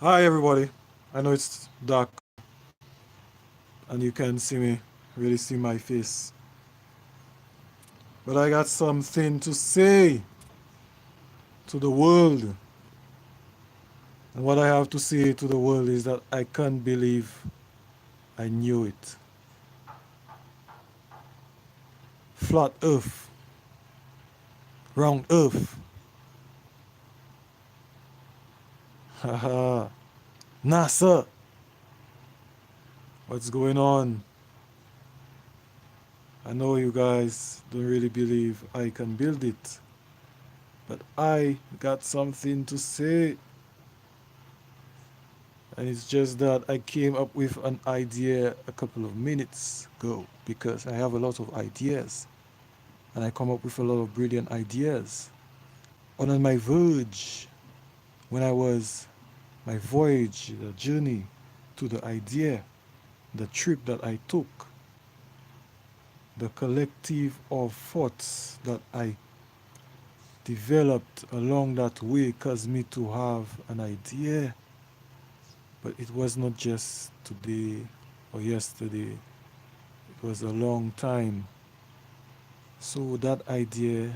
Hi everybody. I know it's dark and you can't see me, really see my face. But I got something to say to the world. And what I have to say to the world is that I can't believe I knew it. Flat earth, round earth. Haha. NASA, what's going on? I know you guys don't really believe I can build it, but I got something to say. And it's just that I came up with an idea a couple of minutes ago because I have a lot of ideas and I come up with a lot of brilliant ideas. On my verge, when I was my voyage, the journey to the idea, the trip that I took, the collective of thoughts that I developed along that way caused me to have an idea. But it was not just today or yesterday. It was a long time. So that idea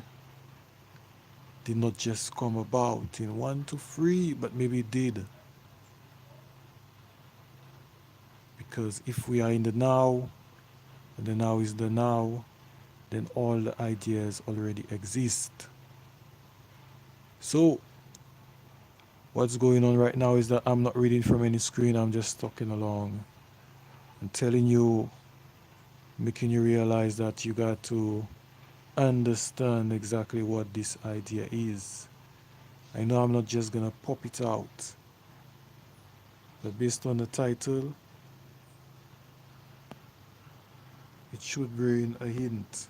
did not just come about in one, two, three, but maybe it did. Because if we are in the now, and the now is the now, then all the ideas already exist. So what's going on right now is that I'm not reading from any screen, I'm just talking along and telling you, making you realize that you got to understand exactly what this idea is. I know I'm not just gonna pop it out, but based on the title, it should bring a hint.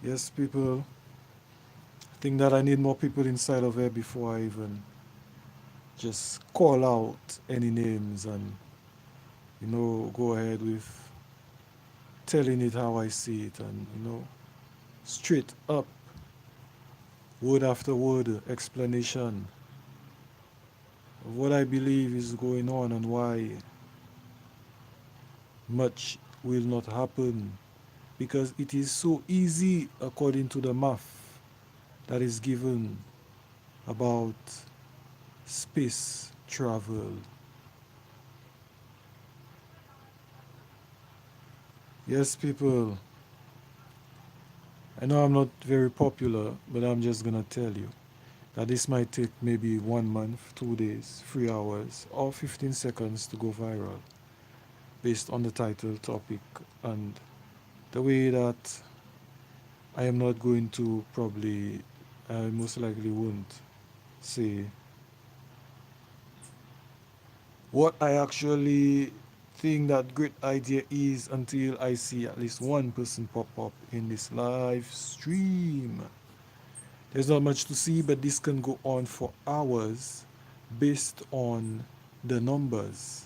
Yes, people, I think that I need more people inside of here before I even just call out any names and, go ahead with telling it how I see it and, straight up, word after word explanation of what I believe is going on and why much will not happen because it is so easy according to the math that is given about space travel. Yes, people, I know I'm not very popular, but I'm just gonna tell you that this might take maybe 1 month, 2 days, 3 hours, or 15 seconds to go viral based on the title, topic, and the way that I am not going to probably, I most likely won't say what I actually think that great idea is until I see at least one person pop up in this live stream. There's not much to see, but this can go on for hours based on the numbers.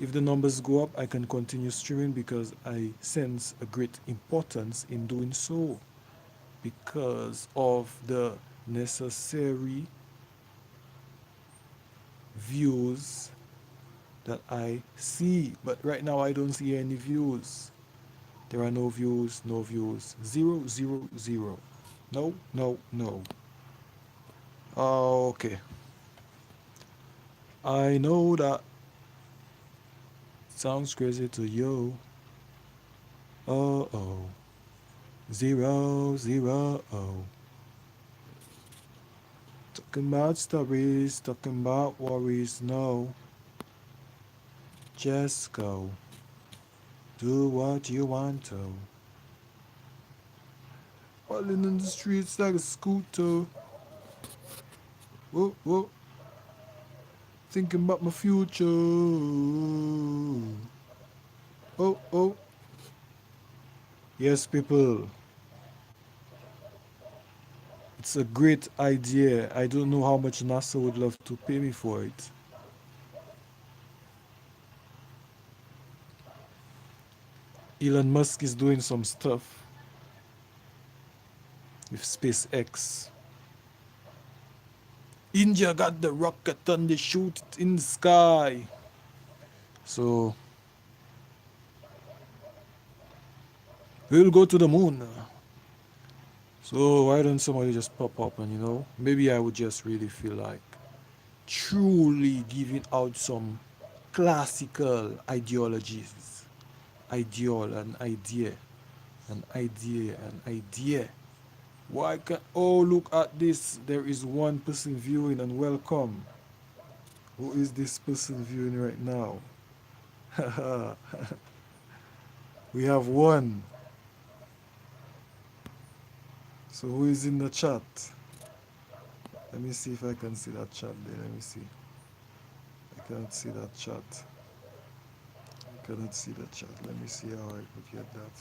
If the numbers go up, I can continue streaming because I sense a great importance in doing so because of the necessary views that I see. But right now, I don't see any views. There are no views, no views. Zero, zero, zero. No, no, no. Okay. I know that sounds crazy to you. Oh, oh. Zero, zero, oh. Talking about stories, talking about worries. No, just go. Do what you want to. Falling in the streets like a scooter. Whoa, whoa. Thinking about my future. Oh, oh. Yes, people. It's a great idea. I don't know how much NASA would love to pay me for it. Elon Musk is doing some stuff with SpaceX. India got the rocket and they shoot it in the sky. So we'll go to the moon. So why don't somebody just pop up and maybe I would just really feel like truly giving out some classical ideologies. Ideal, an idea, an idea, an idea. Why can oh look at this? There is one person viewing and welcome. Who is this person viewing right now? We have one. So who is in the chat? Let me see if I can see that chat there. Let me see. I cannot see that chat. I cannot see the chat. Let me see how I could get that.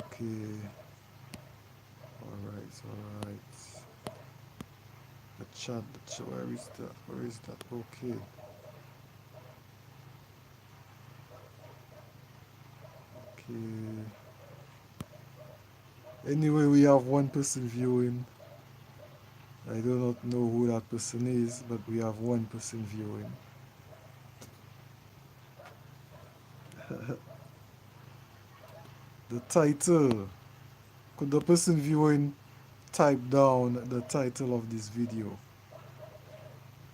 Okay. Alright. The chat, where is that? Where is that? Okay. Okay. Anyway, we have one person viewing. I do not know who that person is, but we have one person viewing. The title. Could the person viewing type down the title of this video?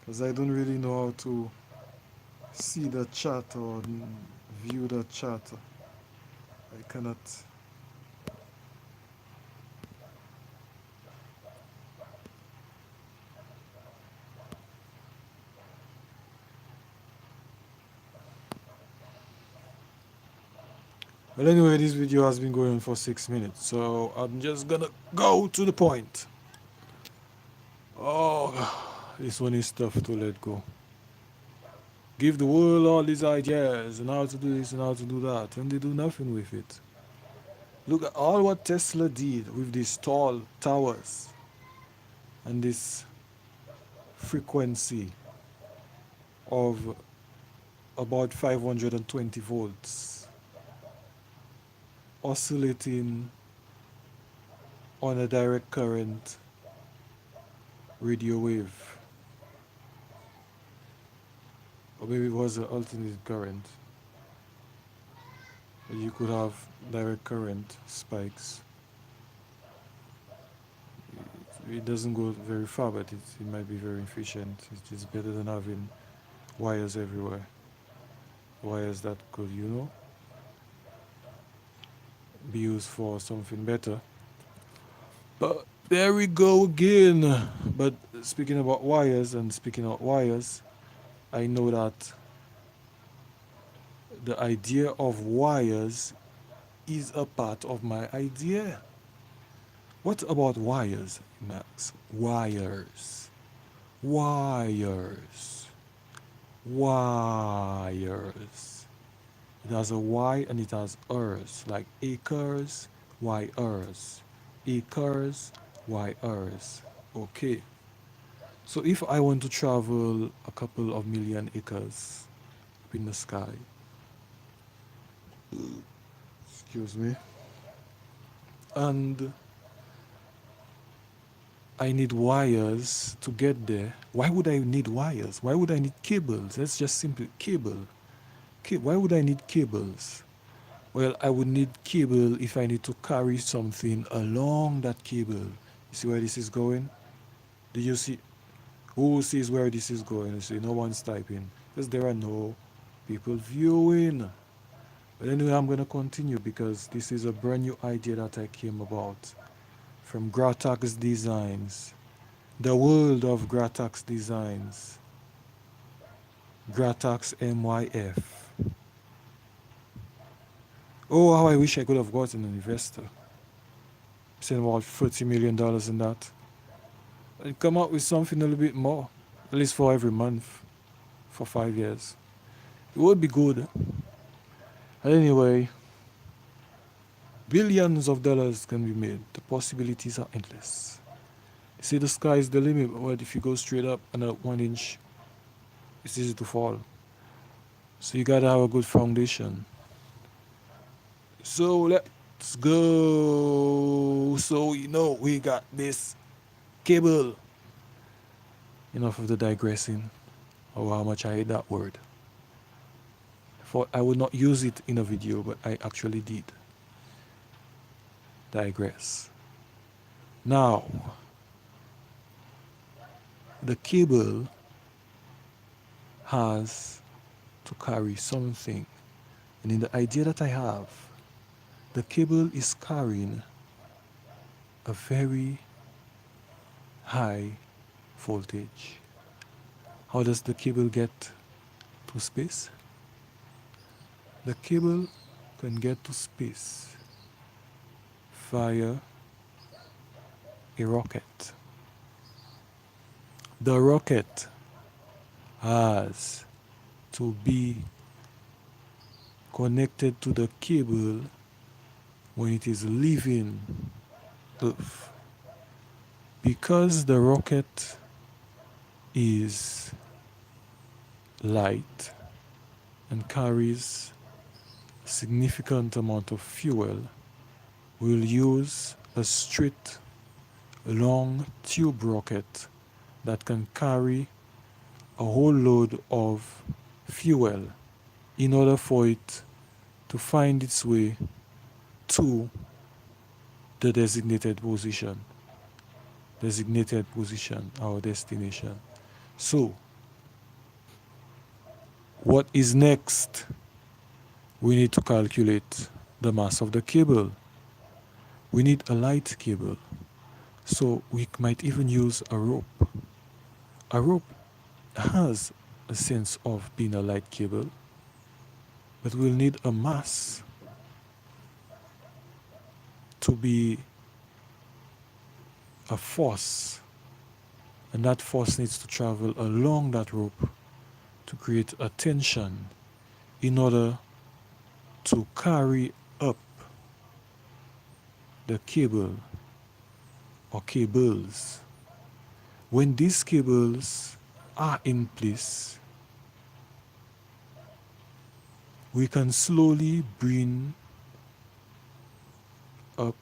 Because I don't really know how to see the chat or view the chat. I cannot. Well, anyway, this video has been going on for 6 minutes, so I'm just gonna go to the point. Oh, this one is tough to let go. Give the world all these ideas and how to do this and how to do that, and they do nothing with it. Look at all what Tesla did with these tall towers and this frequency of about 520 volts oscillating on a direct current radio wave, or maybe it was an alternating current. You could have direct current spikes. It doesn't go very far, but it might be very efficient. It's better than having wires everywhere. Wires that could, be used for something better. But there we go again. But speaking about wires and speaking of wires, I know that the idea of wires is a part of my idea. What about wires, Max? Wires. Wires. Wires. It has a Y and it has ers, like acres, wires. Acres, wires. Okay. So if I want to travel a couple of million acres up in the sky, excuse me, and I need wires to get there. Why would I need wires? Why would I need cables? That's just simply cable. Why would I need cables? Well, I would need cable if I need to carry something along that cable. You see where this is going? Do you see? Who sees where this is going? You see, no one's typing because there are no people viewing. But anyway, I'm going to continue because this is a brand new idea that I came about from Gratax Designs. The world of Gratax Designs. Gratax MYF. Oh, how I wish I could have gotten an investor. Spend about $30 million in that. And come up with something a little bit more. At least for every month. For 5 years. It would be good. Anyway, billions of dollars can be made. The possibilities are endless. You see, the sky is the limit, but if you go straight up another 1 inch, it's easy to fall. So you gotta have a good foundation. So let's go. So we got this cable. Enough of the digressing. Oh, how much I hate that word. For I would not use it in a video, but I actually did digress. Now, the cable has to carry something. And in the idea that I have, the cable is carrying a very high voltage. How does the cable get to space? The cable can get to space via a rocket. The rocket has to be connected to the cable when it is leaving Earth. Because the rocket is light and carries a significant amount of fuel, we'll use a straight long tube rocket that can carry a whole load of fuel in order for it to find its way to the designated position, our destination. So, what is next? We need to calculate the mass of the cable. We need a light cable. So we might even use a rope. A rope has a sense of being a light cable, but we'll need a mass to be a force, and that force needs to travel along that rope to create a tension in order to carry up the cable or cables. When these cables are in place, we can slowly bring up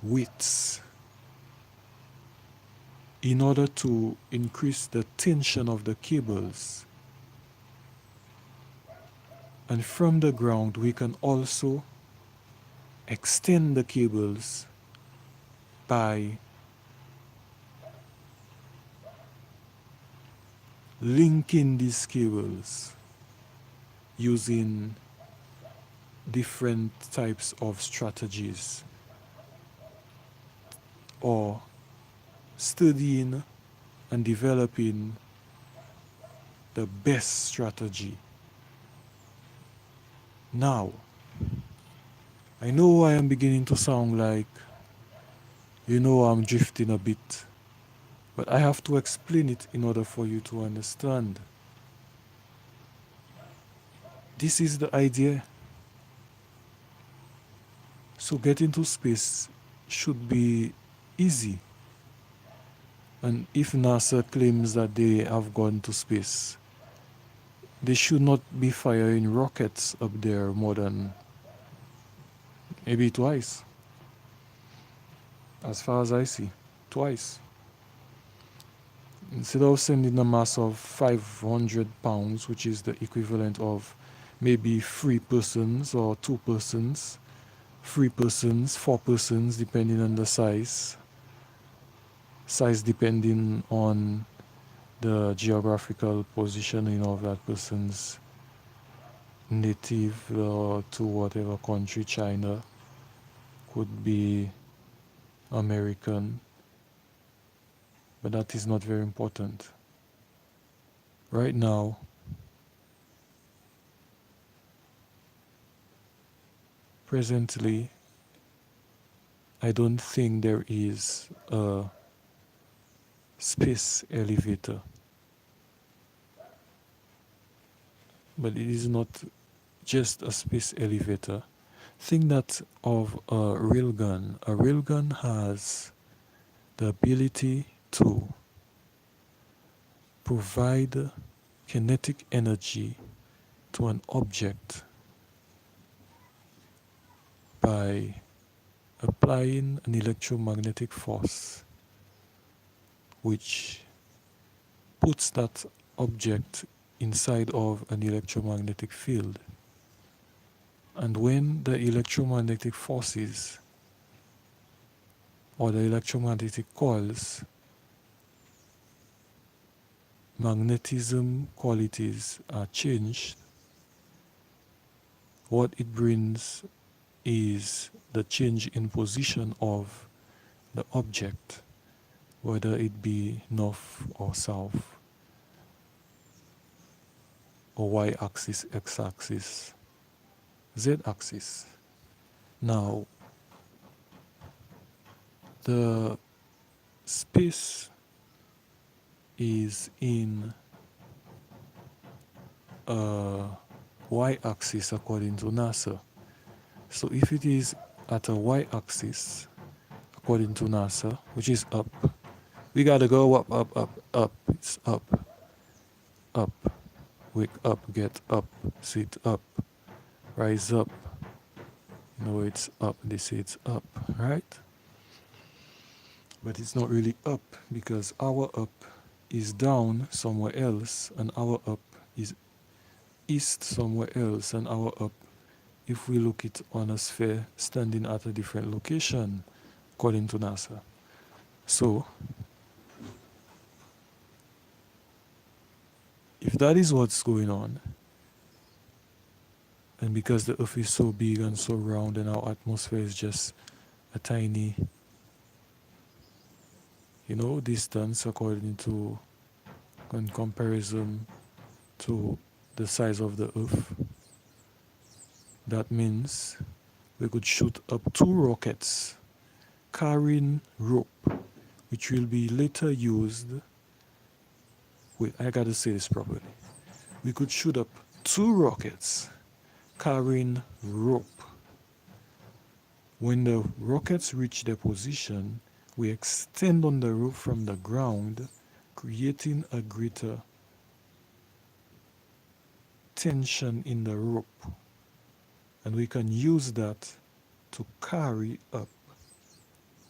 weights in order to increase the tension of the cables. And from the ground, we can also extend the cables by linking these cables using different types of strategies, or studying and developing the best strategy. Now, I know I am beginning to sound like, I'm drifting a bit, but I have to explain it in order for you to understand. This is the idea. So getting to space should be easy. And if NASA claims that they have gone to space, they should not be firing rockets up there more than maybe twice. As far as I see, twice. Instead of sending a mass of 500 pounds, which is the equivalent of maybe 3 persons or 2 persons, 3 persons, 4 persons, depending on the size depending on the geographical positioning of that person's native to whatever country. China, could be American, but that is not very important. Right now, presently, I don't think there is a space elevator, but it is not just a space elevator. Think that of a railgun. A railgun has the ability to provide kinetic energy to an object by applying an electromagnetic force which puts that object inside of an electromagnetic field. And when the electromagnetic forces or the electromagnetic coils, magnetism qualities are changed, what it brings is the change in position of the object, whether it be north or south, or y-axis, x-axis, z-axis. Now, the space is in a y-axis according to NASA. So if it is at a y-axis according to NASA, which is up, we gotta go up, up, up, up. It's up, up. Wake up, get up, sit up, rise up. No, it's up. They say it's up, right? But it's not really up because our up is down somewhere else, and our up is east somewhere else, and our up, if we look it on a sphere, standing at a different location, according to NASA. So, if that is what's going on, and because the Earth is so big and so round, and our atmosphere is just a tiny, distance according to, in comparison to the size of the Earth, that means we could shoot up 2 rockets carrying rope, which will be later used. Wait, I gotta say this properly. We could shoot up 2 rockets carrying rope. When the rockets reach their position, we extend on the rope from the ground, creating a greater tension in the rope. And we can use that to carry up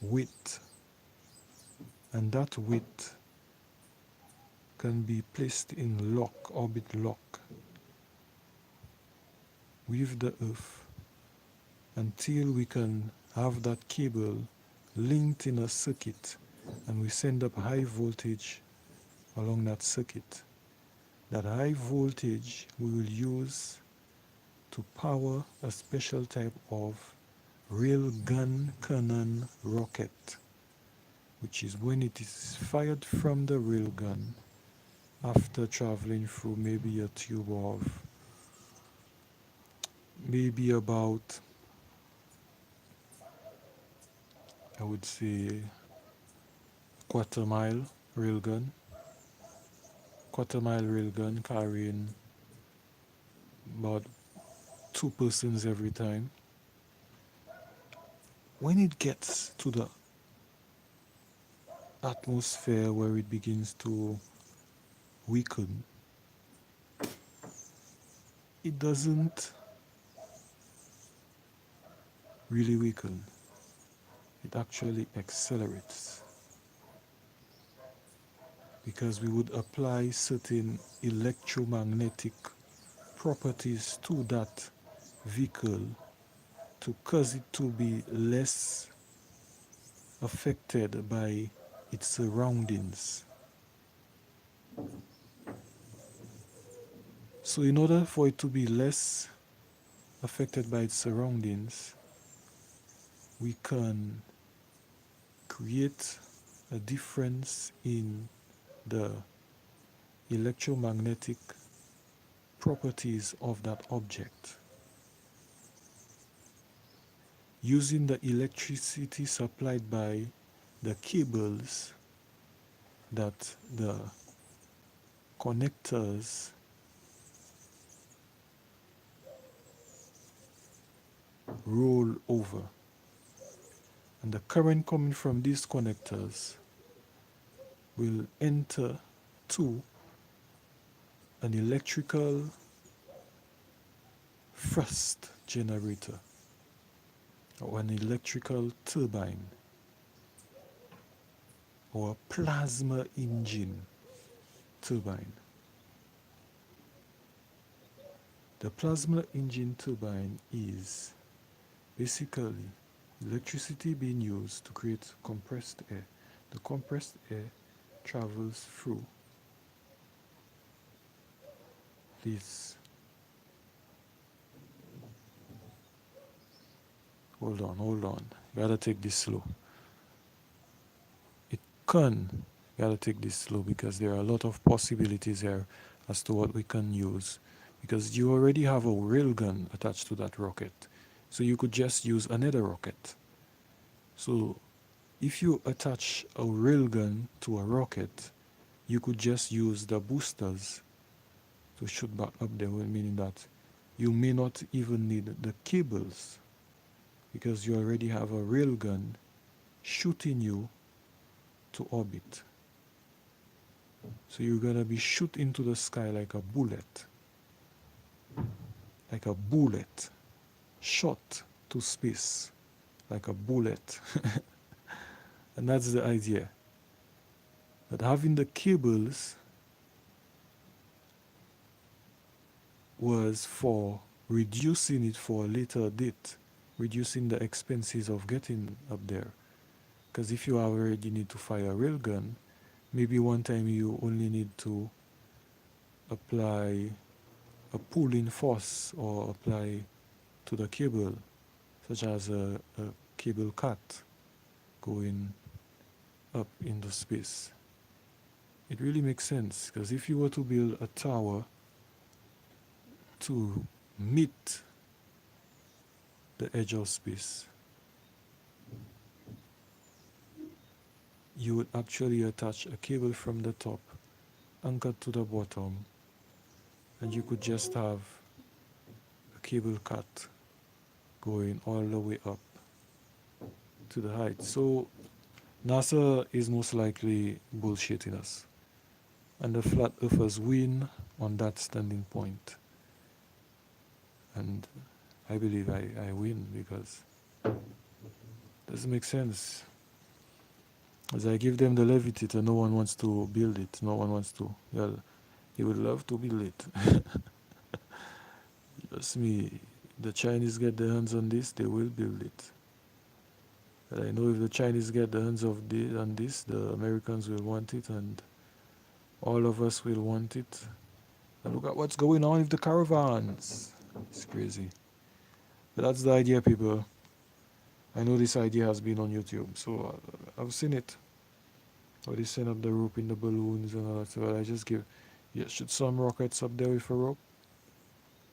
weight. And that weight can be placed in orbit lock with the Earth until we can have that cable linked in a circuit, and we send up high voltage along that circuit. That high voltage we will use to power a special type of railgun cannon rocket, which is when it is fired from the railgun after traveling through maybe a tube of maybe about, I would say, quarter-mile railgun carrying about 2 persons every time. When it gets to the atmosphere where it begins to weaken, it doesn't really weaken. It actually accelerates, because we would apply certain electromagnetic properties to that vehicle to cause it to be less affected by its surroundings. So in order for it to be less affected by its surroundings, we can create a difference in the electromagnetic properties of that object, using the electricity supplied by the cables that the connectors roll over. And the current coming from these connectors will enter to an electrical thrust generator or an electrical turbine or a plasma engine turbine. The plasma engine turbine is basically electricity being used to create compressed air. The compressed air travels through this. Hold on. Gotta take this slow. It can. Gotta take this slow because there are a lot of possibilities here as to what we can use. Because you already have a railgun attached to that rocket. So you could just use another rocket. So if you attach a railgun to a rocket, you could just use the boosters to shoot back up there, meaning that you may not even need the cables because you already have a railgun shooting you to orbit. So you're gonna be shot into the sky like a bullet. Like a bullet. Shot to space. Like a bullet. And that's the idea. But having the cables was for reducing it for a later date. Reducing the expenses of getting up there. Because if you already need to fire a railgun, maybe one time you only need to apply a pulling force or apply to the cable, such as a cable cut going up into space. It really makes sense because if you were to build a tower to meet the edge of space, you would actually attach a cable from the top anchored to the bottom, and you could just have a cable cut going all the way up to the height. So NASA is most likely bullshitting us, and the flat earthers win on that standing point. And I believe I win because it doesn't make sense. As I give them the levitator, no one wants to build it. No one wants to. Well, they would love to build it. Just me. The Chinese get their hands on this, they will build it. But I know if the Chinese get their hands on this, the Americans will want it, and all of us will want it. And look at what's going on with the caravans. It's crazy. But that's the idea, people. I know this idea has been on YouTube, so I've seen it. Or they send up the rope in the balloons and all that. So I just shoot some rockets up there with a rope.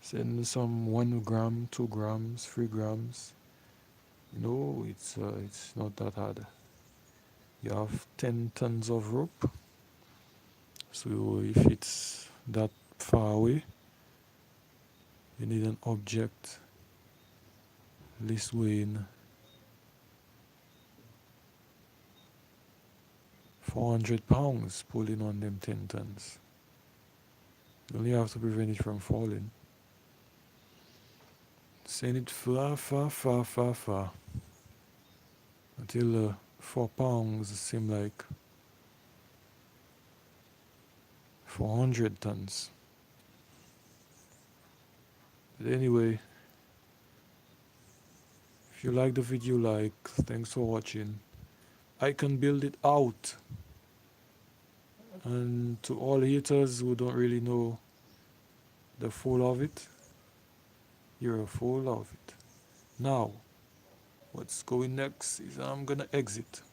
Send some 1 gram, 2 grams, 3 grams. You know, it's not that hard. You have 10 tons of rope. So if it's that far away, you need an object least weighing 400 pounds pulling on them 10 tons. You only have to prevent it from falling. Send it far, far, far, far, far. Until 4 pounds seem like 400 tons. But anyway, if you like the video, thanks for watching. I can build it out. And to all haters who don't really know the full of it, you're a fool of it. Now, what's going next is I'm gonna exit.